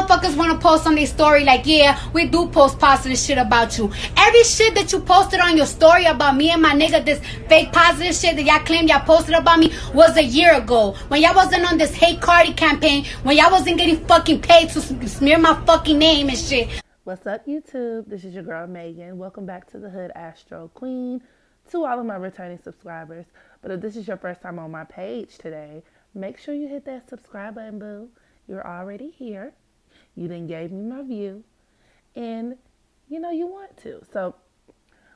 motherfuckers want to post on their story like, yeah, we do post positive shit about you. Every shit that you posted on your story about me and my nigga, this fake positive shit that y'all claim y'all posted about me, was a year ago. When y'all wasn't on this hate Cardi campaign, when y'all wasn't getting fucking paid to smear my fucking name and shit. What's up, YouTube? This is your girl, Megan. Welcome back to the Hood Astro Queen. To all of my returning subscribers. But if this is your first time on my page today, make sure you hit that subscribe button, boo. You're already here. You done gave me my view. And, you want to. So,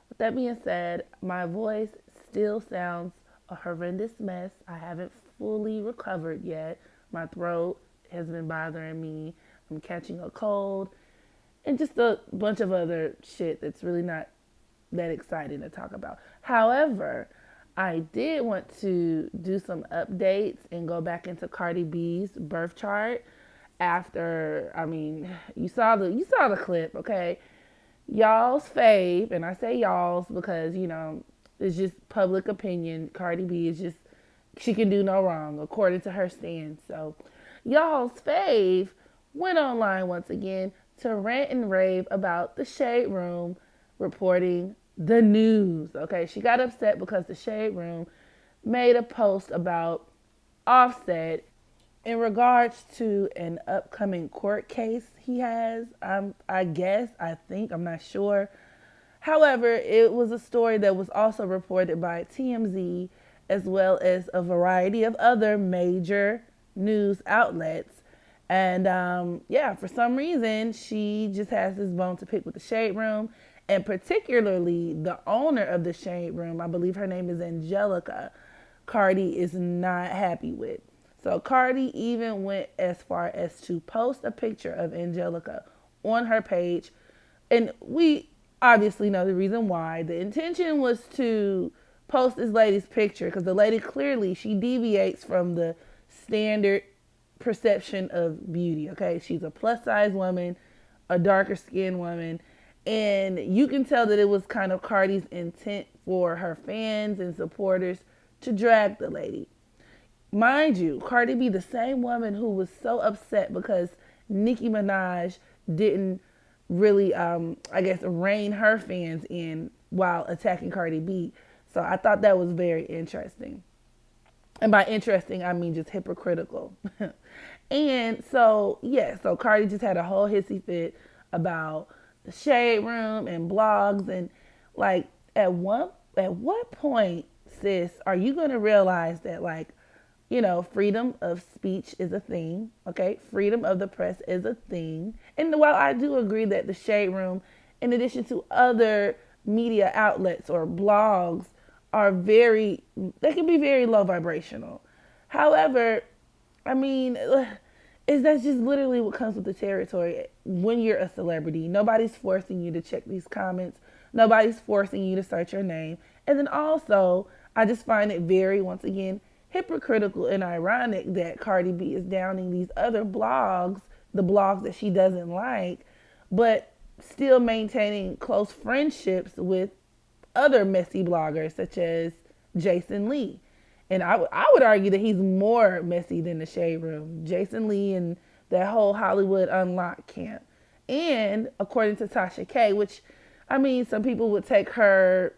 with that being said, my voice still sounds a horrendous mess. I haven't fully recovered yet. My throat has been bothering me. I'm catching a cold. And just a bunch of other shit that's really not that exciting to talk about. However, I did want to do some updates and go back into Cardi B's birth chart after, you saw the clip, okay? Y'all's fave, and I say y'all's because, it's just public opinion. Cardi B is just, she can do no wrong according to her stance. So, y'all's fave went online once again to rant and rave about the Shaderoom reporting the news. Okay, she got upset because the Shaderoom made a post about Offset in regards to an upcoming court case he has. I'm not sure. However, it was a story that was also reported by TMZ as well as a variety of other major news outlets. And for some reason, she just has this bone to pick with the Shaderoom, and particularly the owner of the Shaderoom. I believe her name is Angelica. Cardi is not happy with. So Cardi even went as far as to post a picture of Angelica on her page, and we obviously know the reason why. The intention was to post this lady's picture because the lady clearly, she deviates from the standard perception of beauty. Okay, she's a plus size woman, a darker skinned woman, and you can tell that it was kind of Cardi's intent for her fans and supporters to drag the lady. Mind you, Cardi B, the same woman who was so upset because Nicki Minaj didn't really rein her fans in while attacking Cardi B. So I thought that was very interesting. And by interesting, I mean just hypocritical. And so Cardi just had a whole hissy fit about the Shaderoom and blogs. And like, at what point, sis, are you going to realize that, freedom of speech is a thing, okay? Freedom of the press is a thing. And while I do agree that the Shaderoom, in addition to other media outlets or blogs, they can be very low vibrational. However, that's just literally what comes with the territory when you're a celebrity. Nobody's forcing you to check these comments. Nobody's forcing you to search your name. And then also, I just find it very, once again, hypocritical and ironic that Cardi B is downing these other blogs, the blogs that she doesn't like, but still maintaining close friendships with other messy bloggers such as Jason Lee. And I would argue that he's more messy than the Shaderoom. Jason Lee and that whole Hollywood Unlocked camp. And according to Tasha K, which, some people would take her,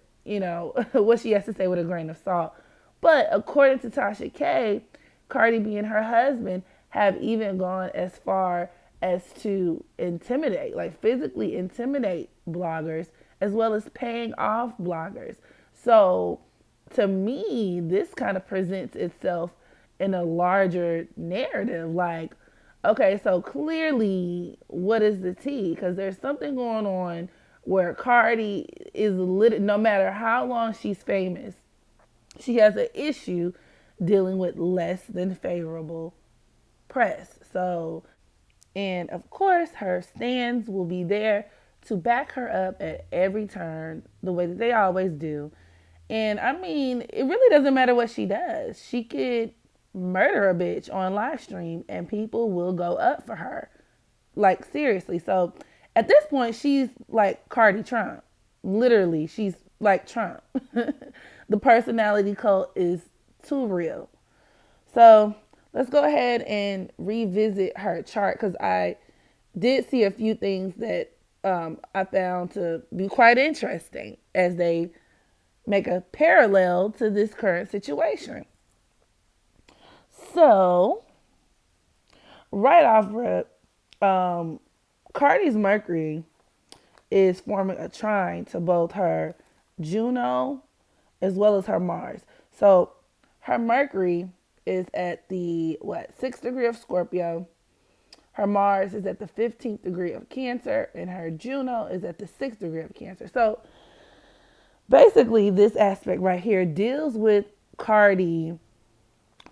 what she has to say with a grain of salt. But according to Tasha K, Cardi B and her husband have even gone as far as to intimidate, like physically intimidate bloggers, as well as paying off bloggers. So to me, this kind of presents itself in a larger narrative. Like, okay, so clearly, what is the tea? Because there's something going on where Cardi is no matter how long she's famous, she has an issue dealing with less than favorable press. So, and of course, her stands will be there to back her up at every turn, the way that they always do. And it really doesn't matter what she does. She could murder a bitch on live stream and people will go up for her. Like, seriously. So at this point, she's like Cardi Trump. Literally, she's like Trump. The personality cult is too real. So let's go ahead and revisit her chart because I did see a few things that I found to be quite interesting as they make a parallel to this current situation. So, right off rip, Cardi's Mercury is forming a trine to both her Juno as well as her Mars. So, her Mercury is at the sixth degree of Scorpio. Her Mars is at the 15th degree of Cancer, and her Juno is at the 6th degree of Cancer. So basically, this aspect right here deals with Cardi,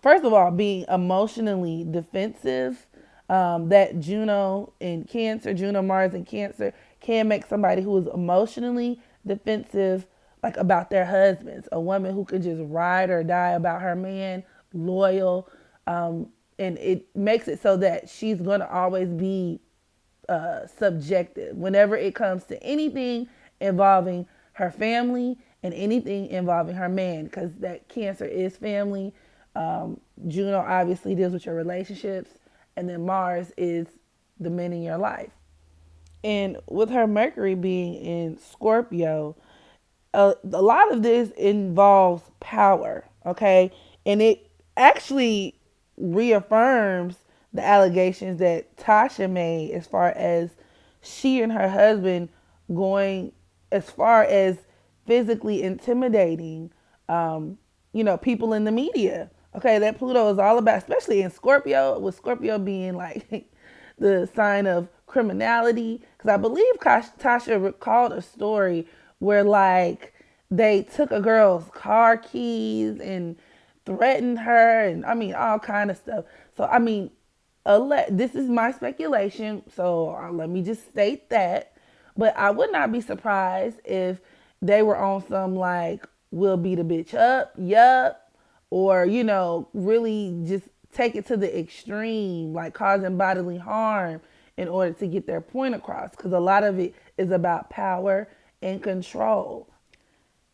first of all, being emotionally defensive. That Juno in Cancer, Juno, Mars in Cancer, can make somebody who is emotionally defensive, like about their husbands. A woman who could just ride or die about her man, loyal, and it makes it so that she's going to always be subjective whenever it comes to anything involving her family and anything involving her man, because that Cancer is family. Juno obviously deals with your relationships, and then Mars is the men in your life. And with her Mercury being in Scorpio, a lot of this involves power, okay? And it actually reaffirms the allegations that Tasha made as far as she and her husband going as far as physically intimidating, people in the media. Okay, that Pluto is all about, especially in Scorpio, with Scorpio being like the sign of criminality. Because I believe Tasha recalled a story where like they took a girl's car keys and threatened her, and I mean all kind of stuff. So I mean, this is my speculation, so let me just state that. But I would not be surprised if they were on some like we'll beat a bitch up, yup, or really just take it to the extreme, like causing bodily harm in order to get their point across. Because a lot of it is about power and control.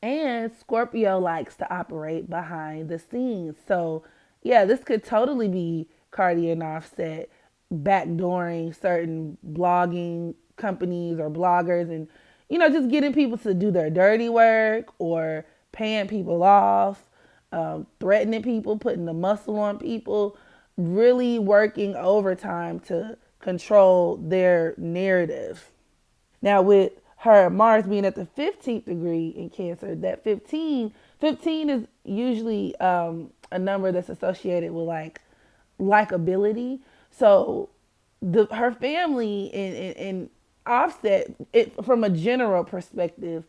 And Scorpio likes to operate behind the scenes. So, yeah, this could totally be Cardi and Offset backdooring certain blogging companies or bloggers and, just getting people to do their dirty work or paying people off, threatening people, putting the muscle on people, really working overtime to control their narrative. Now, with her Mars being at the 15th degree in Cancer, that 15 is usually a number that's associated with like likability. So her family and Offset, from a general perspective,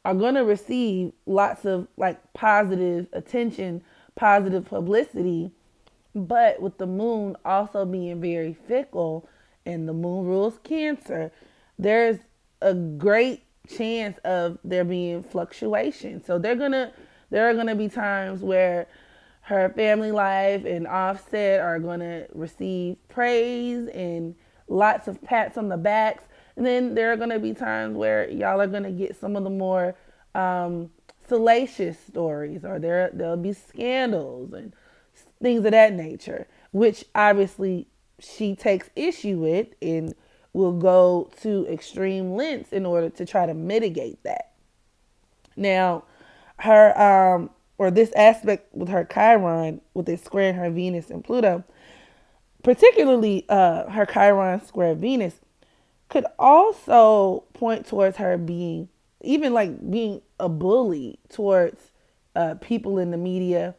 are going to receive lots of like positive attention, positive publicity. But with the moon also being very fickle and the moon rules Cancer, there's a great chance of there being fluctuation. So there are gonna be times where her family life and Offset are gonna receive praise and lots of pats on the backs. And then there are gonna be times where y'all are gonna get some of the more salacious stories, or there'll be scandals and things of that nature, which obviously she takes issue with and will go to extreme lengths in order to try to mitigate that. Now, her or this aspect with her Chiron, with it squaring her Venus and Pluto, particularly her Chiron square Venus, could also point towards her being being a bully towards people in the media,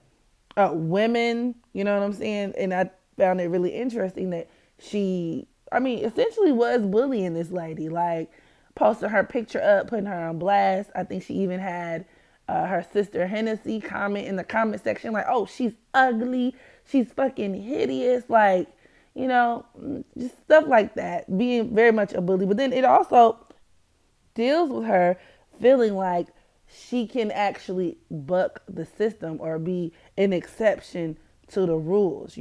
women. You know what I'm saying? And I found it really interesting that she, essentially was bullying this lady, like posting her picture up, putting her on blast. I think she even had her sister Hennessy comment in the comment section, like, oh, she's ugly, she's fucking hideous, like, just stuff like that, being very much a bully. But then it also deals with her feeling like she can actually buck the system or be an exception to the rules,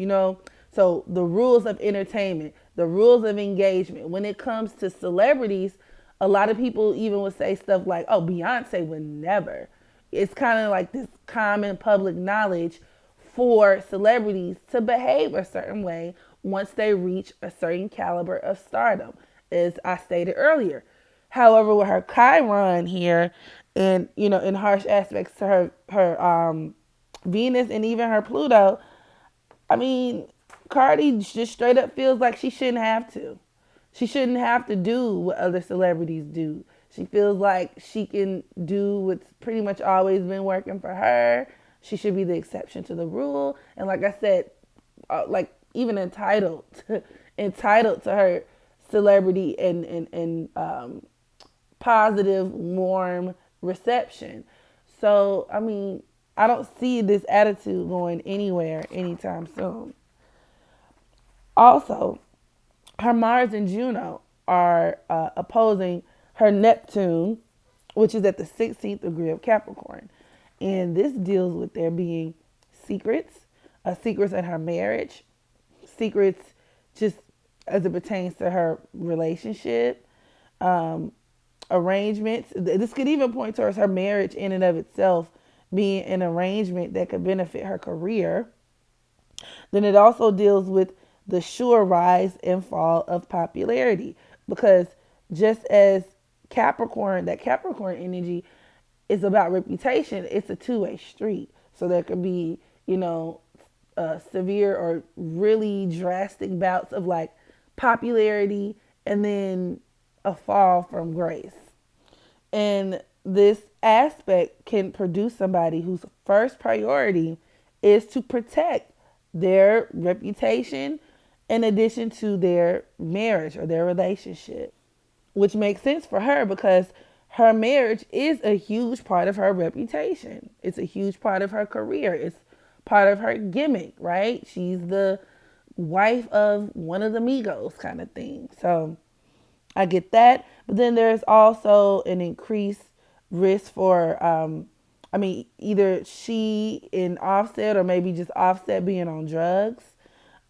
So the rules of entertainment, the rules of engagement. When it comes to celebrities, a lot of people even would say stuff like, oh, Beyonce would never. It's kind of like this common public knowledge for celebrities to behave a certain way once they reach a certain caliber of stardom, as I stated earlier. However, with her Chiron here, and in harsh aspects to her Venus and even her Pluto, I mean, Cardi just straight up feels like she shouldn't have to. She shouldn't have to do what other celebrities do. She feels like she can do what's pretty much always been working for her. She should be the exception to the rule. And like I said, like even entitled to her celebrity and positive, warm reception. So, I mean, I don't see this attitude going anywhere anytime soon. Also, her Mars and Juno are opposing her Neptune, which is at the 16th degree of Capricorn. And this deals with there being secrets, secrets in her marriage, secrets just as it pertains to her relationship, arrangements. This could even point towards her marriage in and of itself being an arrangement that could benefit her career. Then it also deals with the sure rise and fall of popularity, because just as Capricorn, that Capricorn energy is about reputation, it's a two-way street. So there could be, severe or really drastic bouts of like popularity and then a fall from grace. And this aspect can produce somebody whose first priority is to protect their reputation in addition to their marriage or their relationship, which makes sense for her because her marriage is a huge part of her reputation. It's a huge part of her career. It's part of her gimmick, right? She's the wife of one of the Migos kind of thing. So I get that. But then there's also an increased risk for, either she in Offset or maybe just Offset being on drugs.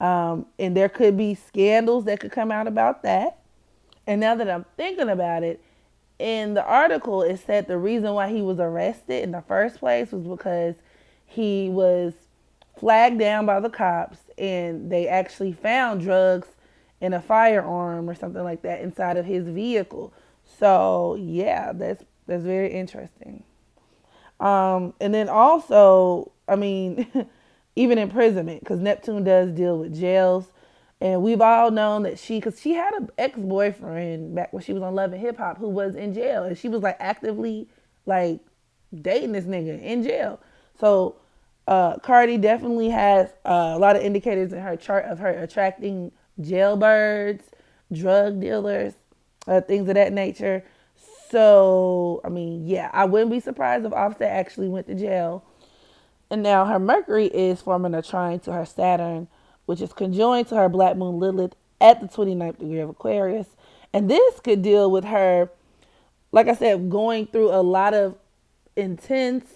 And there could be scandals that could come out about that. And now that I'm thinking about it, in the article, it said the reason why he was arrested in the first place was because he was flagged down by the cops and they actually found drugs and a firearm or something like that inside of his vehicle. So yeah, that's very interesting. And then also, even imprisonment, because Neptune does deal with jails. And we've all known that because she had an ex-boyfriend back when she was on Love and Hip Hop who was in jail. And she was like actively like dating this nigga in jail. So Cardi definitely has a lot of indicators in her chart of her attracting jailbirds, drug dealers, things of that nature. So, I wouldn't be surprised if Offset actually went to jail. And now her Mercury is forming a trine to her Saturn, which is conjoined to her Black Moon Lilith at the 29th degree of Aquarius. And this could deal with her, like I said, going through a lot of intense,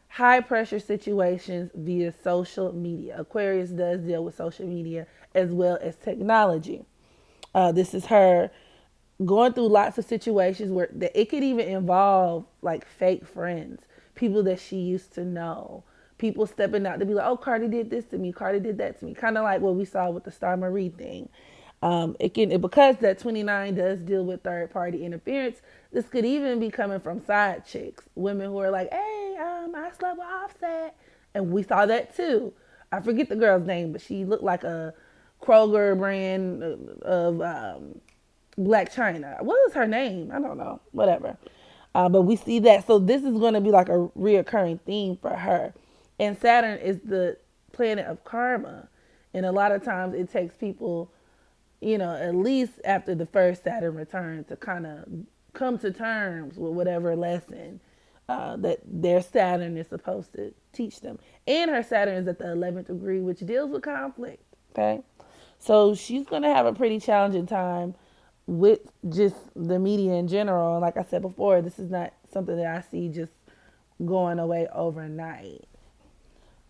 high pressure situations via social media. Aquarius does deal with social media as well as technology. This is her going through lots of situations where it could even involve like fake friends, people that she used to know, people stepping out to be like, oh, Cardi did this to me, Cardi did that to me, kind of like what we saw with the Star Marie thing. Because that 29 does deal with third party interference, this could even be coming from side chicks, women who are like, hey, I slept with Offset, and we saw that too. I forget the girl's name, but she looked like a Kroger brand of Black China. What was her name? I don't know. Whatever. But we see that. So this is going to be like a reoccurring theme for her. And Saturn is the planet of karma. And a lot of times it takes people, at least after the first Saturn return to kind of come to terms with whatever lesson that their Saturn is supposed to teach them. And her Saturn is at the 11th degree, which deals with conflict. Okay. So she's going to have a pretty challenging time with just the media in general. And like I said before, this is not something that I see just going away overnight.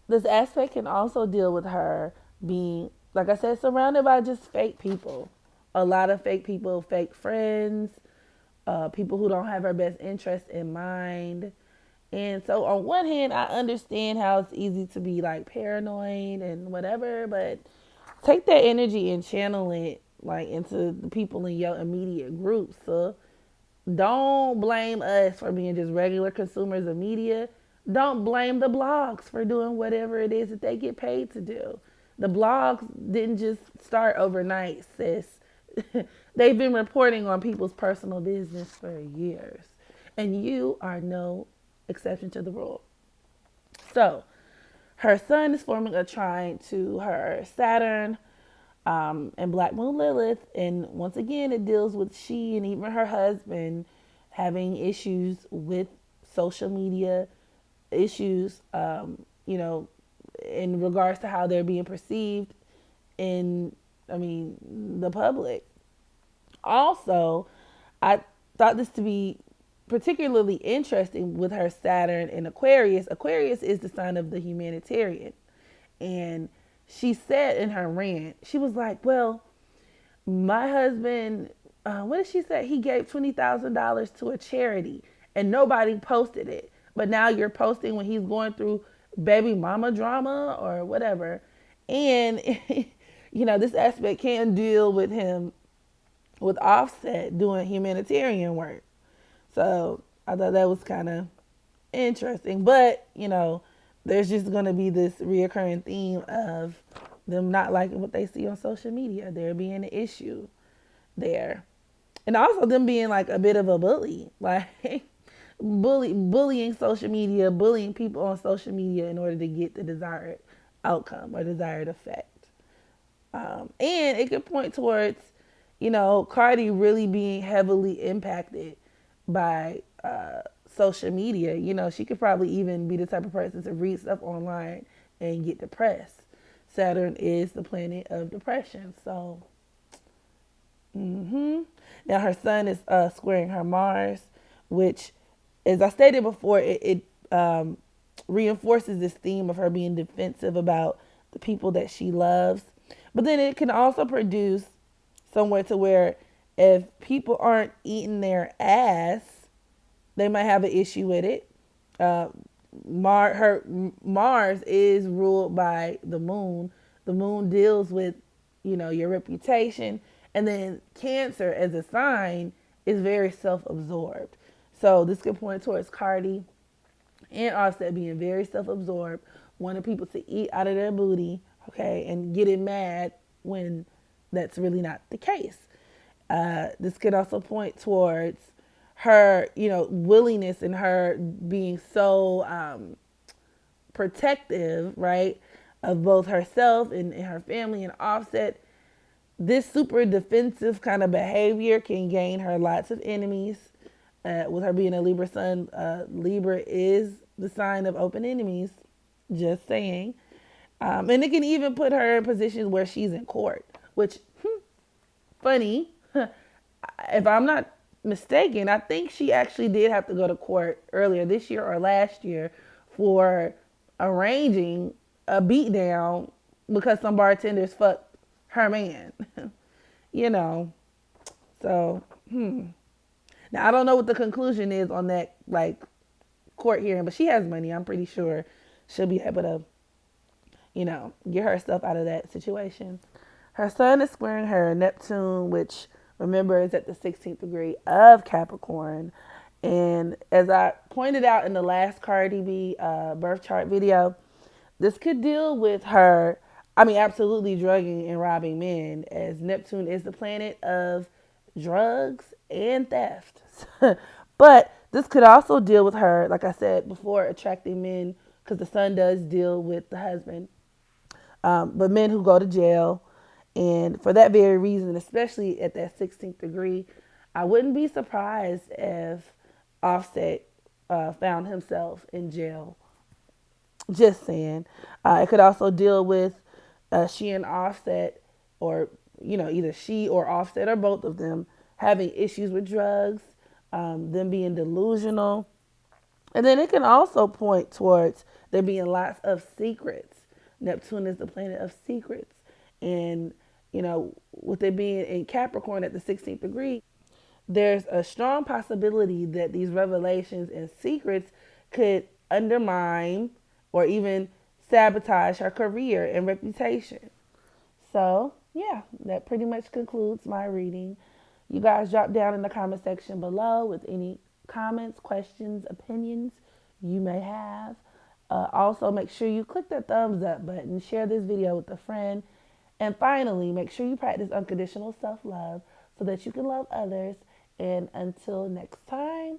This aspect can also deal with her being, like I said, surrounded by just fake people. A lot of fake people, fake friends, people who don't have her best interest in mind. And so on one hand, I understand how it's easy to be like paranoid and whatever, but take that energy and channel it like into the people in your immediate group. So don't blame us for being just regular consumers of media. Don't blame the blogs for doing whatever it is that they get paid to do. The blogs didn't just start overnight, sis. They've been reporting on people's personal business for years. And you are no exception to the rule. So, her sun is forming a trine to her Saturn and Black Moon Lilith. And once again, it deals with she and even her husband having issues with social media, issues, in regards to how they're being perceived in, the public. Also, I thought this to be particularly interesting with her Saturn in Aquarius. Aquarius is the sign of the humanitarian. And she said in her rant, she was like, well, my husband, what did she say? He gave $20,000 to a charity and nobody posted it. But now you're posting when he's going through baby mama drama or whatever. And, this aspect can deal with him with Offset doing humanitarian work. So I thought that was kind of interesting. But, there's just going to be this reoccurring theme of them not liking what they see on social media. There being an issue there. And also them being like a bit of a bully. Like bullying social media, bullying people on social media in order to get the desired outcome or desired effect. And it could point towards, Cardi really being heavily impacted by social media. She could probably even be the type of person to read stuff online and get depressed. Saturn is the planet of depression. So, now her sun is squaring her Mars, which, as I stated before, it reinforces this theme of her being defensive about the people that she loves. But then it can also produce somewhere to where if people aren't eating their ass, they might have an issue with it. Mars is ruled by the moon. The moon deals with, your reputation. And then Cancer as a sign is very self-absorbed. So this could point towards Cardi and Offset being very self-absorbed, wanting people to eat out of their booty, okay, and getting mad when that's really not the case. This could also point towards her, willingness and her being so protective, right, of both herself and her family and Offset. This super defensive kind of behavior can gain her lots of enemies. With her being a Libra sun, Libra is the sign of open enemies, just saying. And it can even put her in positions where she's in court, which, funny, if I'm not mistaken, I think she actually did have to go to court earlier this year or last year for arranging a beatdown because some bartenders fucked her man. So, Now, I don't know what the conclusion is on that, court hearing, but she has money. I'm pretty sure she'll be able to, get herself out of that situation. Her sun is squaring her Neptune, which, remember, is at the 16th degree of Capricorn. And as I pointed out in the last Cardi B birth chart video, this could deal with her, absolutely drugging and robbing men, as Neptune is the planet of drugs and theft. But this could also deal with her, like I said before, attracting men, because the sun does deal with the husband. But men who go to jail. And for that very reason, especially at that 16th degree, I wouldn't be surprised if Offset found himself in jail. Just saying. It could also deal with she and Offset, or, either she or Offset or both of them having issues with drugs, them being delusional. And then it can also point towards there being lots of secrets. Neptune is the planet of secrets. And, with it being in Capricorn at the 16th degree, there's a strong possibility that these revelations and secrets could undermine or even sabotage her career and reputation. So, yeah, that pretty much concludes my reading. You guys drop down in the comment section below with any comments, questions, opinions you may have. Also, make sure you click that thumbs up button, share this video with a friend, and finally, make sure you practice unconditional self love so that you can love others. And until next time,